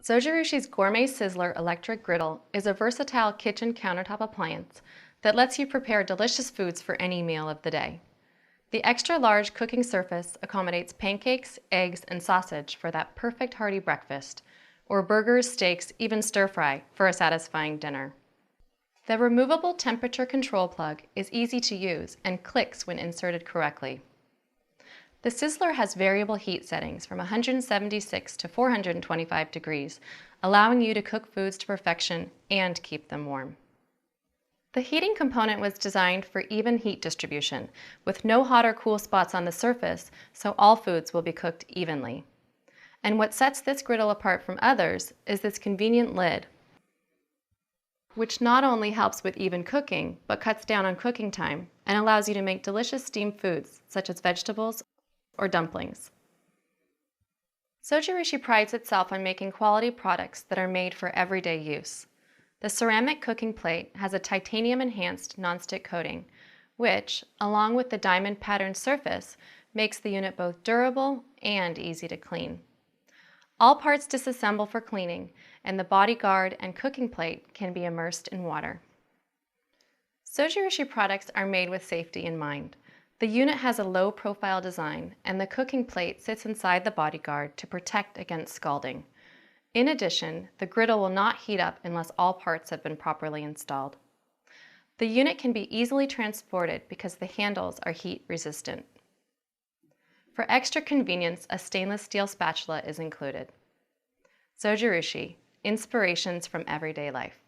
Zojirushi's Gourmet Sizzler electric griddle is a versatile kitchen countertop appliance that lets you prepare delicious foods for any meal of the day. The extra-large cooking surface accommodates pancakes, eggs, and sausage for that perfect hearty breakfast, or burgers, steaks, even stir-fry for a satisfying dinner. The removable temperature control plug is easy to use and clicks when inserted correctly. The Sizzler has variable heat settings from 176 to 425 degrees, allowing you to cook foods to perfection and keep them warm. The heating component was designed for even heat distribution, with no hot or cool spots on the surface, so all foods will be cooked evenly. And what sets this griddle apart from others is this convenient lid, which not only helps with even cooking, but cuts down on cooking time and allows you to make delicious steamed foods such as vegetables or dumplings. Zojirushi prides itself on making quality products that are made for everyday use. The ceramic cooking plate has a titanium-enhanced nonstick coating, which, along with the diamond patterned surface, makes the unit both durable and easy to clean. All parts disassemble for cleaning, and the body guard and cooking plate can be immersed in water. Zojirushi products are made with safety in mind. The unit has a low-profile design, and the cooking plate sits inside the body guard to protect against scalding. In addition, the griddle will not heat up unless all parts have been properly installed. The unit can be easily transported because the handles are heat-resistant. For extra convenience, a stainless steel spatula is included. Zojirushi, inspirations from everyday life.